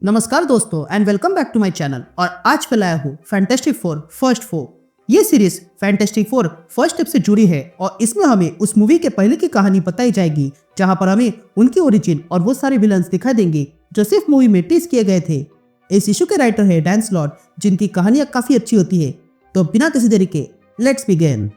नमस्कार दोस्तों and welcome back to my channel. और आज मैं लाया हूँ फैंटास्टिक फोर फर्स्ट फोर। ये series fantastic four first step से जुड़ी है और इसमें हमें उस मूवी के पहले की कहानी बताई जाएगी जहां पर हमें उनकी ओरिजिन और वो सारे विलन्स दिखाई देंगे जो सिर्फ मूवी में टीज किए गए थे। इस इशू के राइटर है डैन स्लॉट जिनकी कहानियां काफी अच्छी होती है। तो बिना किसी देरी के लेट्स बिगिन।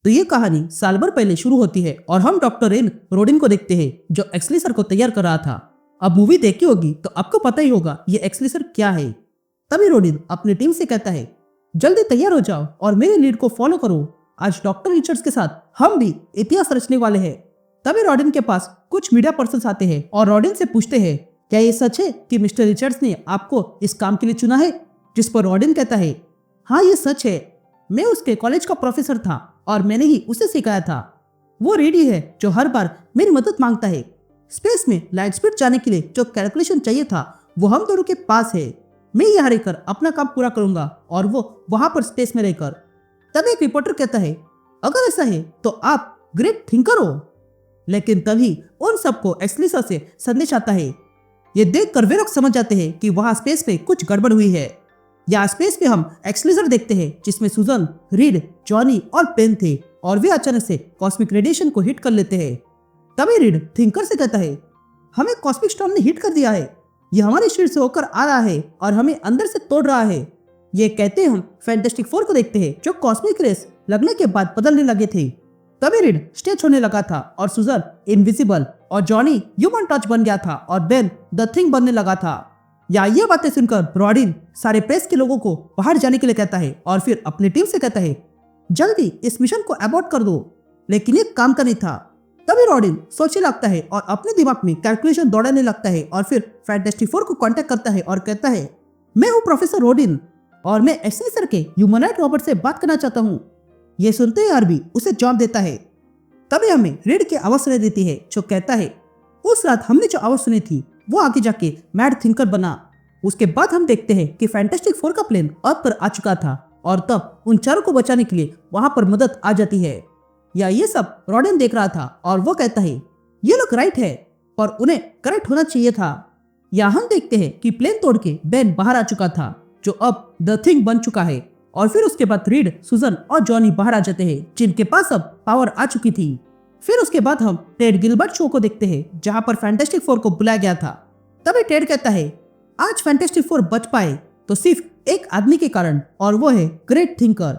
तो ये कहानी साल भर पहले शुरू होती है और हम डॉक्टर रेन रोडिन को देखते हैं जो एक्सलीसर को तैयार कर रहा था। अब मूवी देखी होगी तो आपको पता ही होगा ये एक्सलीसर क्या है। तभी रोडिन अपनी टीम से कहता है जल्दी तैयार हो जाओ और मेरे लीड को फॉलो करो। आज डॉक्टर रिचर्ड्स के साथ हम भी इतिहास रचने वाले हैं। तभी रोडिन के पास कुछ मीडिया पर्सन आते हैं और रोडिन से पूछते हैं क्या ये सच है कि मिस्टर रिचर्ड्स ने आपको इस काम के लिए चुना है। जिस पर रोडिन कहता है हाँ ये सच है, मैं उसके कॉलेज का प्रोफेसर था और मैंने ही उसे सिखाया था। वो रेडी है जो हर बार मेरी मदद मांगता है। स्पेस में लाइट स्पीड जाने के लिए जो कैलकुलेशन चाहिए था वो हम दोनों के पास है। मैं यहाँ रहकर अपना काम पूरा करूंगा और वो वहां पर स्पेस में रहकर। तभी एक रिपोर्टर कहता है अगर ऐसा है तो आप ग्रेट थिंकर हो। लेकिन तभी उन सबको एक्सलीसर से संदेश आता है। ये देखकर वे लोग समझ जाते हैं कि वहां स्पेस में कुछ गड़बड़ हुई है। यहाँ स्पेस में हम एक्सलीसर देखते हैं जिसमें सुजन, रीड, जॉनी और पेन थे और वे अचानक से कॉस्मिक रेडिएशन को हिट कर लेते हैं। तभी रीड थिंकर से कहता है हमें कॉस्मिक स्टॉर्म ने हिट कर दिया है, ये हमारे शरीर से होकर आ रहा है और हमें अंदर से तोड़ रहा है। ये कहते हम फैंटास्टिक फोर को देखते हैं जो कॉस्मिक रेस लगने के बाद बदलने लगे थे। तभी रीड स्टेज होने लगा था और सुजन इनविजिबल और जॉनी ह्यूमन टच बन गया था और बेन द थिंग बनने लगा था। या ये बातें सुनकर रॉडिन सारे प्रेस के लोगों को बाहर जाने के लिए कहता है और फिर अपनी टीम से कहता है जल्दी इस मिशन को अबॉर्ट कर दो। लेकिन ये काम का नहीं था। तभी रॉडिन सोचने लगता है और अपने दिमाग में कैलकुलेशन दौड़ाने लगता है और फिर फैंटास्टिक फोर को कांटेक्ट करता है और कहता है मैं हूँ प्रोफेसर रॉडिन और मैं एक्सलीसर के ह्यूमनॉइड रॉबोट से बात करना चाहता हूँ। ये सुनते ही आरबी उसे जवाब देता है। तभी हमें रीड की आवाज सुनाई देती है जो कहता है उस रात हमने जो आवाज सुनी थी वो आगे जाके मैड थिंकर बना। उसके बाद हम देखते हैं कि फैंटास्टिक फोर का प्लेन अर्थ पर आ चुका था और तब उन चारों को बचाने के लिए वहां पर मदद आ जाती है। या ये सब रॉडिन देख रहा था और वो कहता है ये लोग राइट है पर उन्हें करेक्ट होना चाहिए था। या हम देखते हैं कि प्लेन तोड़ के बेन बाहर आ चुका था जो अब द थिंग बन चुका है और फिर उसके बाद रीड, सुजन और जॉनी बाहर आ जाते हैं जिनके पास अब पावर आ चुकी थी। फिर उसके बाद हम टेड गिलबर्ट शो को देखते हैं जहां पर फैंटास्टिक फोर को बुलाया गया था। तभी टेड कहता है आज फैंटास्टिक फोर बच पाए तो सिर्फ एक आदमी के कारण और वो है ग्रेट थिंकर।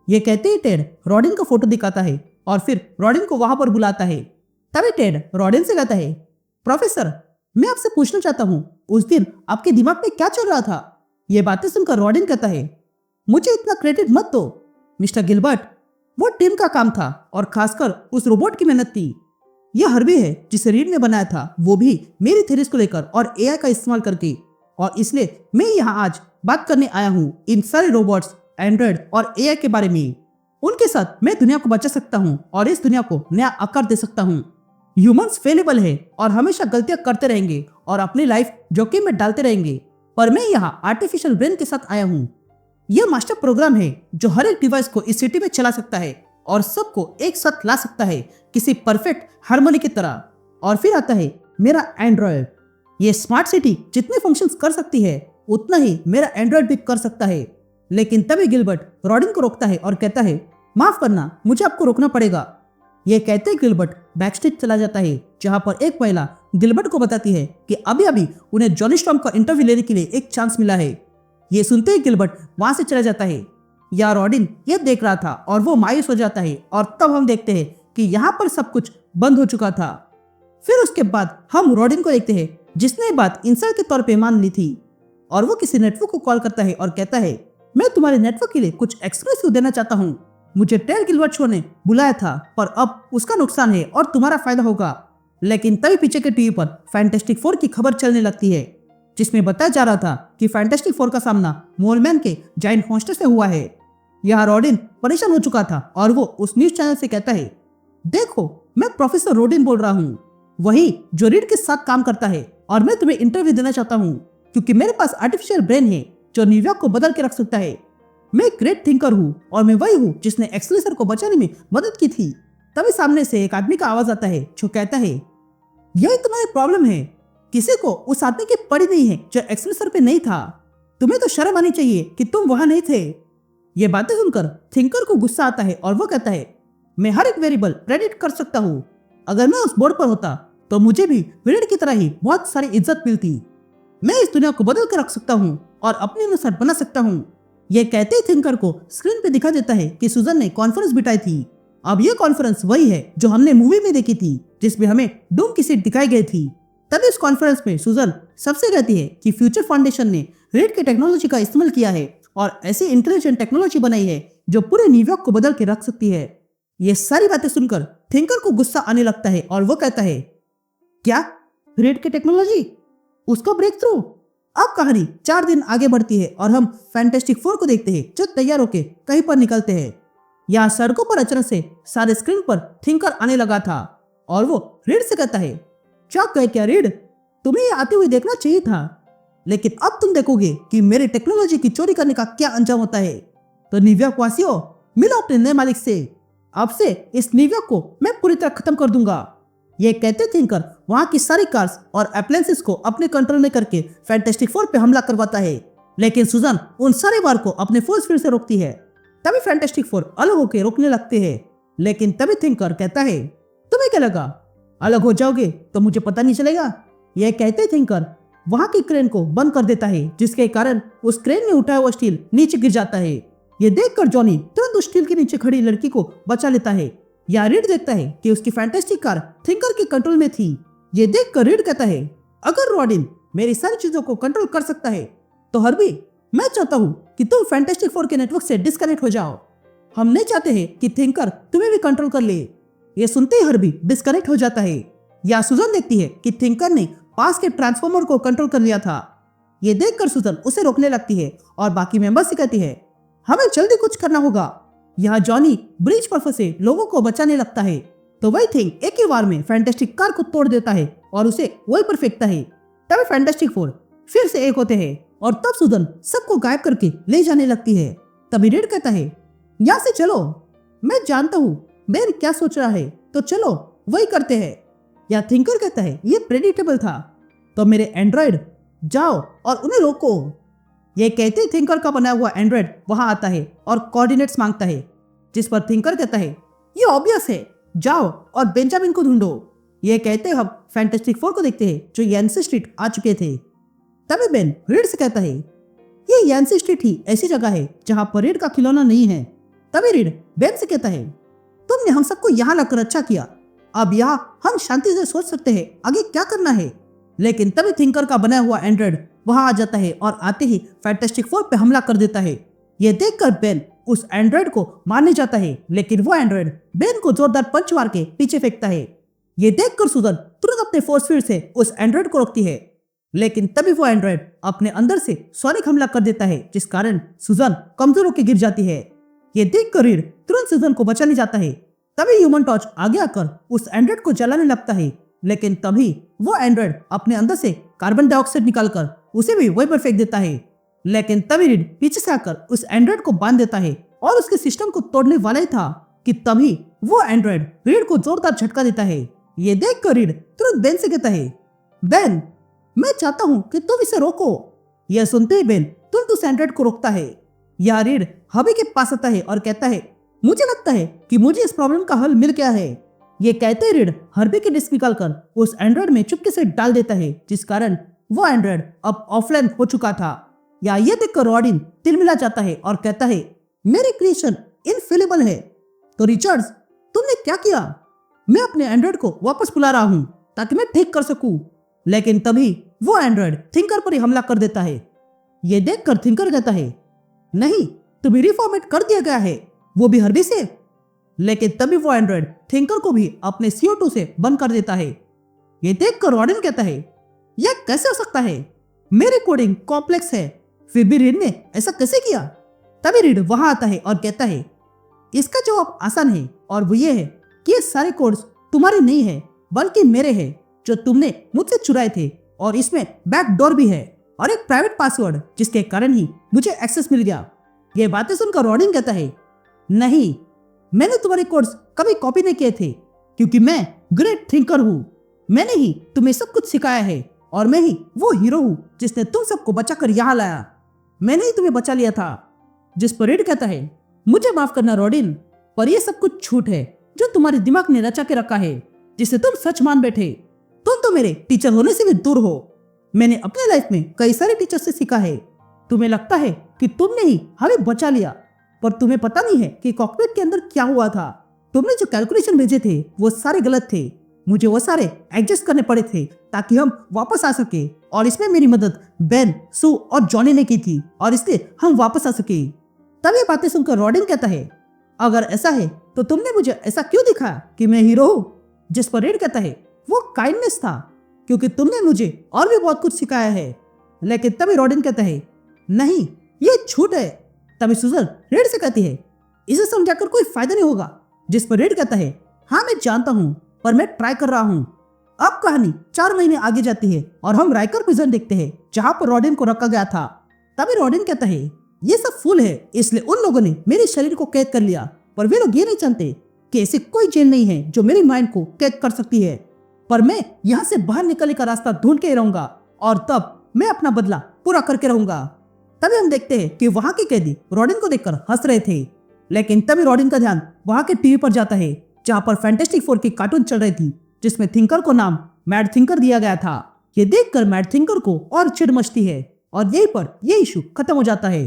ये कहते ही टेड रॉडिन का फोटो दिखाता है और फिर रॉडिन को वहां पर बुलाता है। तभी टेड रॉडिन से कहता है प्रोफेसर मैं आपसे पूछना चाहता हूँ उस दिन आपके दिमाग में क्या चल रहा था। ये बातें सुनकर रॉडिन कहता है मुझे इतना क्रेडिट मत दो मिस्टर गिलबर्ट, वो टीम का काम था और खासकर उस रोबोट की मेहनत थी। यह हर्बी है जिसे रीड ने बनाया था वो भी मेरी थ्योरीज को लेकर और एआई का इस्तेमाल करके। और इसलिए मैं यहाँ आज बात करने आया हूँ इन सारे रोबोट्स, एंड्रॉइड और एआई के बारे में। उनके साथ मैं दुनिया को बचा सकता हूँ और इस दुनिया को नया आकार दे सकता हूँ। ह्यूमंस फेलेबल है और हमेशा गलतियां करते रहेंगे और अपनी लाइफ जोखिम में डालते रहेंगे, पर मैं यहाँ आर्टिफिशियल ब्रेन के साथ आया हूँ। यह मास्टर प्रोग्राम है जो हर एक डिवाइस को इस सिटी में चला सकता है और सबको एक साथ ला सकता है किसी परफेक्ट हार्मोनी की तरह। और फिर आता है मेरा एंड्रॉयड। ये स्मार्ट सिटी जितने फंक्शंस कर सकती है उतना ही मेरा एंड्रॉयड भी कर सकता है। लेकिन तभी गिलबर्ट रॉडिन को रोकता है और कहता है माफ करना मुझे आपको रोकना पड़ेगा। ये कहते ही गिलबर्ट बैकस्टेज चला जाता है जहां पर एक महिला गिलबर्ट को बताती है कि अभी अभी उन्हें जॉनी स्टॉर्म का इंटरव्यू लेने के लिए एक चांस मिला है। ये सुनते ही गिलबर्ट वहां से चला जाता है। या रॉडिन ये देख रहा था और वो मायूस हो जाता है और तब हम देखते हैं कि यहाँ पर सब कुछ बंद हो चुका था। फिर उसके बाद हम रॉडिन को देखते हैं जिसने ये बात इंसान के तौर पे मान ली थी और वो किसी नेटवर्क को कॉल करता है और कहता है मैं तुम्हारे नेटवर्क के लिए कुछ एक्सक्लूसिव देना चाहता हूँ। मुझे टेड गिलबर्ट शो ने बुलाया था पर अब उसका नुकसान है और तुम्हारा फायदा होगा। लेकिन तभी पीछे के टीवी पर फैंटास्टिक फोर की खबर चलने लगती है जिसमें बताया जा रहा था कि फैंटास्टिक फोर का सामना मोलमैन के जायंट मॉन्स्टर से हुआ है। यहाँ रॉडिन परेशान हो चुका था और वो उस न्यूज चैनल से कहता है देखो मैं प्रोफेसर रॉडिन बोल रहा हूँ, वही जो रीड के साथ काम करता है और मैं तुम्हें इंटरव्यू देना चाहता हूँ क्योंकि मेरे पास आर्टिफिशियल ब्रेन है जो न्यूयॉर्क को बदल के रख सकता है। मैं एक ग्रेट थिंकर हूँ और मैं वही हूँ जिसने एक्सलेसर को बचाने में मदद की थी। तभी सामने से एक आदमी का आवाज आता है जो कहता है, यही तुम्हारी प्रॉब्लम है, किसी को उस आदमी की पड़ी नहीं है जो एक्सलेसर पे नहीं था। तुम्हें तो शर्म आनी चाहिए कि तुम वहां नहीं थे। ये बातें सुनकर थिंकर को गुस्सा आता है और वो कहता है, मैं हर एक वेरिएबल प्रेडिक्ट कर सकता हूँ। अगर मैं उस बोर्ड पर होता तो मुझे भी विलेड की तरह ही बहुत सारी इज्जत मिलती। मैं इस दुनिया को बदल कर रख सकता हूँ और अपने अनुसार बना सकता हूँ। ये कहते ही थिंकर को स्क्रीन पे दिखा देता है कि सुजन ने कॉन्फ्रेंस बिठाई थी। अब ये कॉन्फ्रेंस वही है जो हमने मूवी में देखी थी जिसमें हमें डूम की सीट दिखाई गई थी। तभी इस कॉन्फ्रेंस में सुजन सबसे कहती है कि फ्यूचर फाउंडेशन ने रेड की टेक्नोलॉजी का इस्तेमाल किया है और ऐसी इंटेलिजेंट टेक्नोलॉजी बनाई है जो पूरे न्यूयॉर्क को बदल के रख सकती है। ये सारी बातें सुनकर थिंकर को गुस्सा आने लगता है और वो कहता है, क्या रेड की टेक्नोलॉजी, उसका ब्रेक थ्रू। अब कहानी 4 दिन आगे बढ़ती है और हम फैंटास्टिक फोर को देखते हैं जो तैयार होके कहीं पर निकलते हैं। यहाँ सड़कों पर अचानक से सारे स्क्रीन पर थिंकर आने लगा था और वो रीड से कहता है, चौंक गए क्या रीड, तुम्हें ये आते हुए देखना चाहिए था, लेकिन अब तुम देखोगे कि मेरी टेक्नोलॉजी की चोरी करने का क्या अंजाम होता है। तो न्यूयॉर्क वासियों, मिलो अपने नए मालिक से, अब से इस न्यूयॉर्क को मैं पूरी तरह खत्म कर दूंगा। ये कहते थिंकर वहां की सारी कार्स और अप्लायंसेस को अपने कंट्रोल में करके फैंटास्टिक फोर पे हमला करवाता है, लेकिन सुजन उन सारे वार को अपने फोर्स फील्ड से रोकती है। तभी फैंटास्टिक फोर अलग होकर रोकने लगते हैं, लेकिन तभी थिंकर कहता है, तुम्हें क्या लगा अलग हो जाओगे तो मुझे पता नहीं चलेगा। यह कहते थिंकर वहां की क्रेन को बंद कर देता है, जिसके कारण उस क्रेन में उठाया हुआ स्टील नीचे गिर जाता है। ये देखकर जॉनी तुरंत उस स्टील के नीचे खड़ी लड़की को बचा लेता है। या रीड देखता है कि उसकी फैंटास्टिक कार थिंकर के कंट्रोल में थी। ये देखकर रीड कहता है, अगर रॉबिन मेरी सारी चीजों को कंट्रोल कर सकता है तो हर्बी, मैं चाहता हूँ कि तुम फैंटास्टिक फोर के नेटवर्क से डिस्कनेक्ट हो जाओ। हम नहीं चाहते हैं कि थिंकर तुम्हें भी कंट्रोल कर ले। ये सुनते ही हर्बी डिस्कनेक्ट हो जाता है। या सुजन देखती है कि थिंकर ने पास के ट्रांसफॉर्मर को कंट्रोल कर लिया था। ये देखकर सुजन उसे रोकने लगती है और बाकी मेंबर्स से कहती है, हमें जल्दी कुछ करना होगा। यहाँ जॉनी ब्रिज पर फंसे लोगों को बचाने लगता है, तो वही थिंग एक ही बार में फैंटास्टिक कार को तोड़ देता है और उसे वहीं पर फेंकता है। तभी फैंटास्टिक फोर फिर से एक होते हैं और तब सुजन सबको गायब करके ले जाने लगती है। तभी रेड कहता है, यहाँ से चलो, मैं जानता हूँ बेन क्या सोच रहा है, तो चलो वही करते हैं। या थिंकर कहता है, ये प्रेडिक्टेबल था, तो मेरे एंड्रॉइड जाओ और उन्हें रोको। ये कहते ही थिंकर का बना हुआ एंड्रॉइड वहां आता है और कोऑर्डिनेट्स मांगता है, जिस पर थिंकर कहता है, ये ऑब्वियस है, जाओ और बेंजामिन को ढूंढो। ये कहते हम फैंटास्टिक फोर को देखते हैं जो यान्सी स्ट्रीट आ चुके थे। तभी बेन रीड से कहता है, ये यान्सी स्ट्रीट ही ऐसी जगह है जहां पर रीड का खिलौना नहीं है। तभी रीड बेन से कहता है, तुमने हम सबको यहाँ लाकर अच्छा किया, अब यहाँ हम शांति से सोच सकते हैं आगे क्या करना है। लेकिन तभी थिंकर का बना हुआ एंड्रॉइड वहां आ जाता है और आते ही फैंटास्टिक फोर पे हमला कर देता है। ये देखकर बेन उस एंड्रॉइड को मारने जाता है, लेकिन वो एंड्रॉइड बेन को जोरदार पंच मार के पीछे फेंकता है। ये देखकर सुजन तुरंत अपने फोर्स फील्ड से उस एंड्रॉइड को रोकती है, लेकिन तभी वो एंड्रॉइड अपने अंदर से सोनिक हमला कर देता है, जिस कारण सुजन कमजोर होकर गिर जाती है। ये देखकर रीड तुरंत सुजन को बचाने जाता है। तभी ह्यूमन टॉर्च आगे आकर उस एंड्रॉइड को जलाने लगता है, लेकिन तभी वो एंड्रॉइड अपने अंदर से कार्बन डाइऑक्साइड निकालकर उसे भी वहीं पर फेंक देता है। लेकिन तभी रीड पीछे से आकर उस एंड्रॉइड को बांध देता है और उसके सिस्टम को तोड़ने वाला ही था कि तभी वो एंड्रॉइड रीड को जोरदार झटका देता है। ये देखकर रीड तुरंत बेन से कहता है, बेन मैं चाहता हूँ कि तुम इसे रोको। यह सुनते ही बेन तुरंत उस एंड्रॉइड को रोकता है। यह रीड हबी के पास आता है और कहता है, मुझे लगता है कि मुझे इस प्रॉब्लम का हल मिल गया है। ये कहते ही रीड हर्बी की डिस्क निकालकर उस एंड्रॉइड में चुपके से डाल देता है, जिस कारण वो एंड्रॉइड अब ऑफलाइन हो चुका था। या ये देखकर रॉबिन तिलमिला जाता है और कहता है, मेरी क्रिएशन इनफेलेबल है। तो रिचर्ड्स, तुमने क्या किया? मैं अपने एंड्रॉइड को वापस बुला रहा हूँ ताकि मैं ठीक कर सकूं। लेकिन तभी वो एंड्रॉइड थिंकर पर ही हमला कर देता है। ये देखकर थिंकर कहता है, नहीं, तुम्हें रिफॉर्मेट कर दिया गया है, वो भी हर्बी से। लेकिन तभी वो एंड्रॉइड थिंकर को भी अपने CO2 से बंद कर देता है। ये देखकर रॉबिन कहता है, यह कैसे हो सकता है? मेरी कोडिंग कॉम्प्लेक्स है, फिर भी रीड ने ऐसा कैसे किया? तभी रीड वहां आता है और कहता है, इसका जवाब आसान है और वो ये है कि ये सारे कोड्स तुम्हारे नहीं है बल्कि मेरे हैं, जो तुमने मुझसे चुराए थे और इसमें बैक डोर भी है और एक प्राइवेट पासवर्ड जिसके कारण ही मुझे एक्सेस मिल गया। ये बातें सुनकर रॉबिन कहता है, नहीं, मैंने तुम्हारे कोड्स कभी कॉपी नहीं किए थे क्योंकि मैं ग्रेट थिंकर हूँ। मैंने ही तुम्हें सब कुछ सिखाया है और मैं ही वो हीरो हूँ जिसने तुम सबको बचाकर यहाँ लाया। मैंने ही तुम्हें बचा लिया था। जिस पर रेड कहता है, मुझे माफ करना रॉबिन, पर यह सब कुछ झूठ है जो तुम्हारे दिमाग ने रचा के रखा है, जिसे तुम सच मान बैठे। तुम तो मेरे टीचर होने से भी दूर हो। मैंने अपने लाइफ में कई सारे टीचर से सीखा है। तुम्हें लगता है कि तुमने ही हमें बचा लिया, पर तुम्हें पता नहीं है कि कॉकपिट के अंदर क्या हुआ था। तुमने जो कैलकुलेशन भेजे थे वो सारे गलत थे। मुझे वो सारे एडजस्ट करने पड़े थे ताकि हम वापस आ सके, और इसमें मेरी मदद बेन, सू और जॉनी ने की थी और इसलिए हम वापस आ सके। तब ये बातें सुनकर रॉबिन कहता है, अगर ऐसा है तो तुमने मुझे ऐसा क्यों दिखाया कि मैं हीरो हूँ? जिस पर रेड कहता है, वो काइंडनेस था क्योंकि तुमने मुझे और भी बहुत कुछ सिखाया है। लेकिन तभी रॉबिन कहता है, नहीं, ये झूठ है। तभी सुजन रेड से कहती है, इसे समझाकर कोई फायदा नहीं होगा। जिस पर रेड कहता है, हाँ मैं जानता हूँ, पर मैं ट्राई कर रहा हूँ। अब कहानी 4 महीने आगे जाती है और हम राइकर प्रिजन देखते हैं जहाँ पर रॉबिन को रखा गया था। तभी रॉबिन कहता है, ये सब फूल है, इसलिए उन लोगों ने मेरे शरीर को कैद कर लिया, पर वे लोग ये नहीं जानते कि ऐसी कोई जेल नहीं है जो मेरी माइंड को कैद कर सकती है। पर मैं यहाँ से बाहर निकलने का रास्ता ढूंढ के रहूंगा और तब मैं अपना बदला पूरा करके रहूंगा। तभी हम देखते हैं कि वहाँ के कैदी रॉबिन को देखकर हंस रहे थे, लेकिन तभी रॉबिन का ध्यान वहाँ के टीवी पर जाता है जहाँ पर फैंटास्टिक फोर की कार्टून चल रही थी, जिसमें थिंकर को नाम मैड थिंकर दिया गया था। ये देखकर मैड थिंकर को और चिढ़ मचती है और यहीं पर ये इशू खत्म हो जाता है।